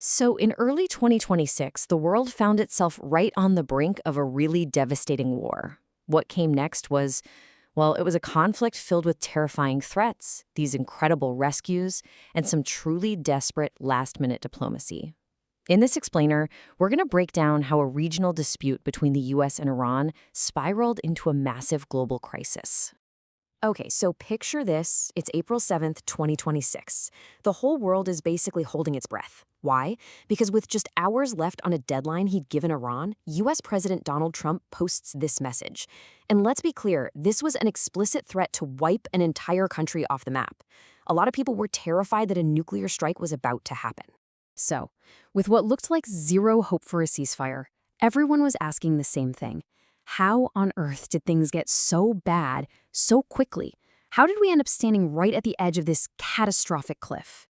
So, in early 2026, the world found itself right on the brink of a really devastating war. What came next was, well, it was a conflict filled with terrifying threats, these incredible rescues, and some truly desperate last minute diplomacy. In this explainer, we're going to break down how a regional dispute between the US and Iran spiraled into a massive global crisis. Okay, so picture this. It's April 7th, 2026. The whole world is basically holding its breath. Why? Because with just hours left on a deadline he'd given Iran, US President Donald Trump posts this message. And let's be clear, this was an explicit threat to wipe an entire country off the map. A lot of people were terrified that a nuclear strike was about to happen. So, with what looked like zero hope for a ceasefire, everyone was asking the same thing. How on earth did things get so bad so quickly? How did we end up standing right at the edge of this catastrophic cliff?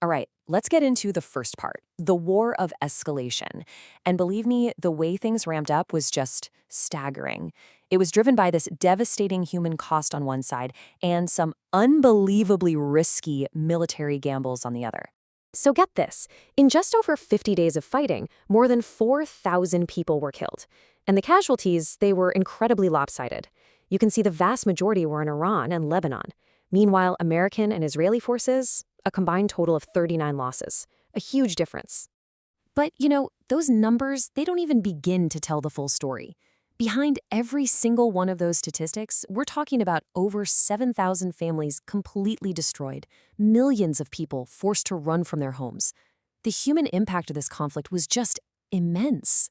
All right, let's get into the first part, the war of escalation. And believe me, the way things ramped up was just staggering. It was driven by this devastating human cost on one side and some unbelievably risky military gambles on the other. So get this, in just over 50 days of fighting, more than 4,000 people were killed. And the casualties, they were incredibly lopsided. You can see the vast majority were in Iran and Lebanon. Meanwhile, American and Israeli forces, a combined total of 39 losses. A huge difference. But, those numbers, they don't even begin to tell the full story. Behind every single one of those statistics, we're talking about over 7,000 families completely destroyed, millions of people forced to run from their homes. The human impact of this conflict was just immense.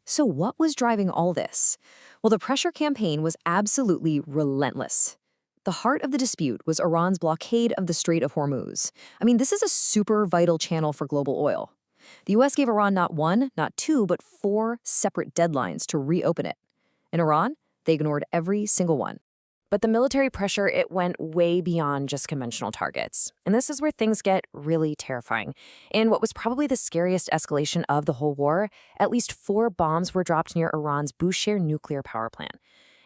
So what was driving all this? Well, the pressure campaign was absolutely relentless. The heart of the dispute was Iran's blockade of the Strait of Hormuz. This is a super vital channel for global oil. The US gave Iran not one, not two, but four separate deadlines to reopen it. In Iran, they ignored every single one. But the military pressure, it went way beyond just conventional targets. And this is where things get really terrifying. In what was probably the scariest escalation of the whole war, at least 4 bombs were dropped near Iran's Bushehr nuclear power plant.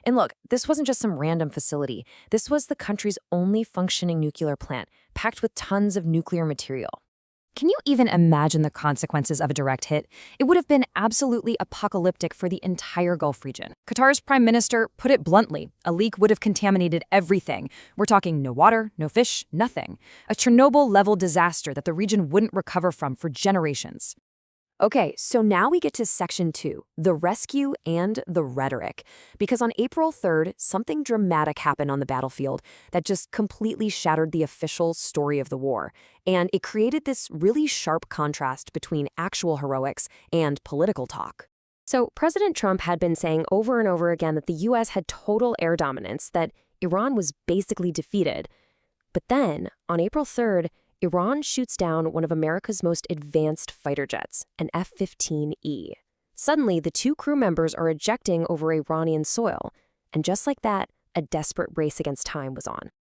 And look, this wasn't just some random facility. This was the country's only functioning nuclear plant, packed with tons of nuclear material. Can you even imagine the consequences of a direct hit? It would have been absolutely apocalyptic for the entire Gulf region. Qatar's prime minister put it bluntly, a leak would have contaminated everything. We're talking no water, no fish, nothing. A Chernobyl-level disaster that the region wouldn't recover from for generations. Okay, so now we get to section 2, the rescue and the rhetoric. Because on April 3rd, something dramatic happened on the battlefield that just completely shattered the official story of the war. And it created this really sharp contrast between actual heroics and political talk. So President Trump had been saying over and over again that the US had total air dominance, that Iran was basically defeated. But then, on April 3rd, Iran shoots down one of America's most advanced fighter jets, an F-15E. Suddenly, the 2 crew members are ejecting over Iranian soil, and just like that, a desperate race against time was on.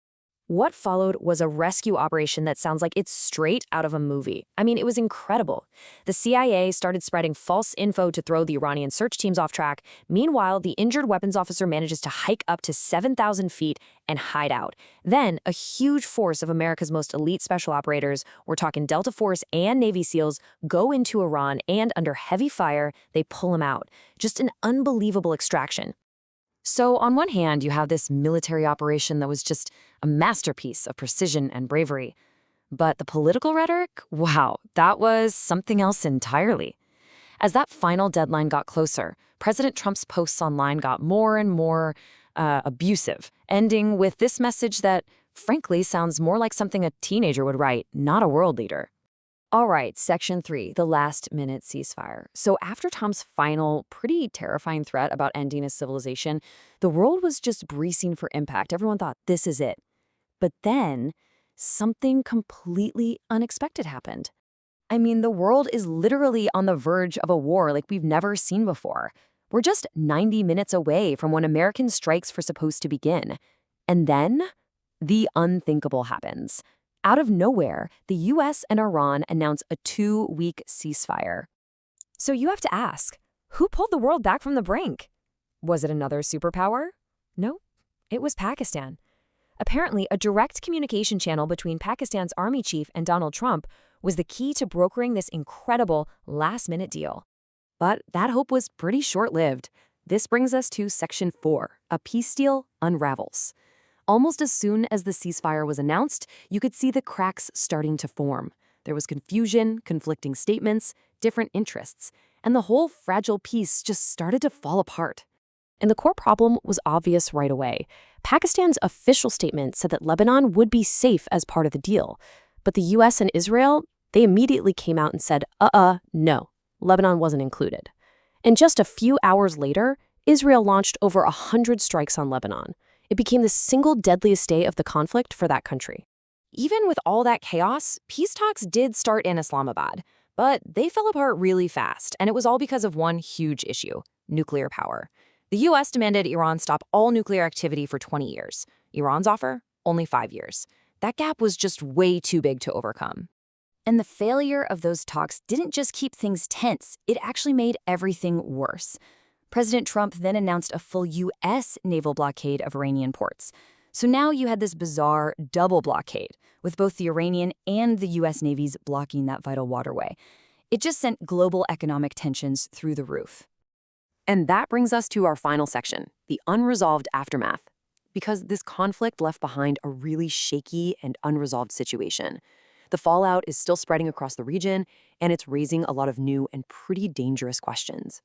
What followed was a rescue operation that sounds like it's straight out of a movie. It was incredible. The CIA started spreading false info to throw the Iranian search teams off track. Meanwhile, the injured weapons officer manages to hike up to 7,000 feet and hide out. Then, a huge force of America's most elite special operators, we're talking Delta Force and Navy SEALs, go into Iran and, under heavy fire, they pull him out. Just an unbelievable extraction. So on one hand, you have this military operation that was just a masterpiece of precision and bravery. But the political rhetoric? Wow, that was something else entirely. As that final deadline got closer, President Trump's posts online got more and more abusive, ending with this message that, frankly, sounds more like something a teenager would write, not a world leader. All right, section 3, the last-minute ceasefire. So after Trump's final, pretty terrifying threat about ending a civilization, the world was just bracing for impact. Everyone thought, this is it. But then, something completely unexpected happened. The world is literally on the verge of a war like we've never seen before. We're just 90 minutes away from when American strikes were supposed to begin. And then, the unthinkable happens. Out of nowhere, the US and Iran announce a 2-week ceasefire. So you have to ask, who pulled the world back from the brink? Was it another superpower? No, it was Pakistan. Apparently, a direct communication channel between Pakistan's army chief and Donald Trump was the key to brokering this incredible last-minute deal. But that hope was pretty short-lived. This brings us to Section 4, a peace deal unravels. Almost as soon as the ceasefire was announced, you could see the cracks starting to form. There was confusion, conflicting statements, different interests, and the whole fragile peace just started to fall apart. And the core problem was obvious right away. Pakistan's official statement said that Lebanon would be safe as part of the deal. But the US and Israel, they immediately came out and said, no, Lebanon wasn't included. And just a few hours later, Israel launched over 100 strikes on Lebanon. It became the single deadliest day of the conflict for that country. Even with all that chaos, peace talks did start in Islamabad. But they fell apart really fast, and it was all because of one huge issue: nuclear power. The US demanded Iran stop all nuclear activity for 20 years. Iran's offer? Only 5 years. That gap was just way too big to overcome. And the failure of those talks didn't just keep things tense, it actually made everything worse. President Trump then announced a full US naval blockade of Iranian ports. So now you had this bizarre double blockade, with both the Iranian and the US navies blocking that vital waterway. It just sent global economic tensions through the roof. And that brings us to our final section, the unresolved aftermath. Because this conflict left behind a really shaky and unresolved situation. The fallout is still spreading across the region, and it's raising a lot of new and pretty dangerous questions.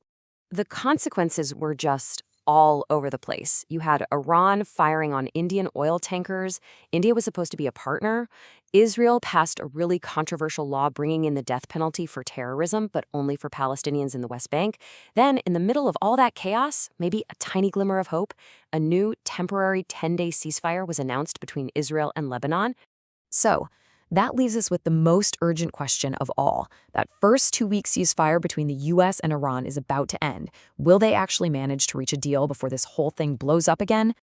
The consequences were just all over the place. You had Iran firing on Indian oil tankers. India was supposed to be a partner. Israel passed a really controversial law bringing in the death penalty for terrorism, but only for Palestinians in the West Bank. Then, in the middle of all that chaos, maybe a tiny glimmer of hope, a new temporary 10-day ceasefire was announced between Israel and Lebanon. So, that leaves us with the most urgent question of all. That first 2-week ceasefire between the US and Iran is about to end. Will they actually manage to reach a deal before this whole thing blows up again?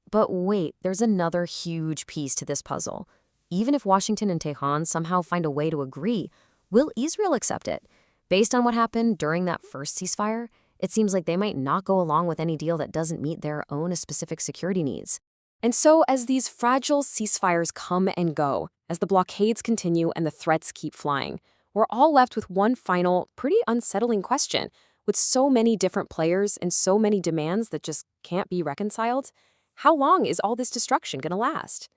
But wait, there's another huge piece to this puzzle. Even if Washington and Tehran somehow find a way to agree, will Israel accept it? Based on what happened during that first ceasefire, it seems like they might not go along with any deal that doesn't meet their own specific security needs. And so, as these fragile ceasefires come and go, as the blockades continue and the threats keep flying, we're all left with one final, pretty unsettling question. With so many different players and so many demands that just can't be reconciled, how long is all this destruction going to last?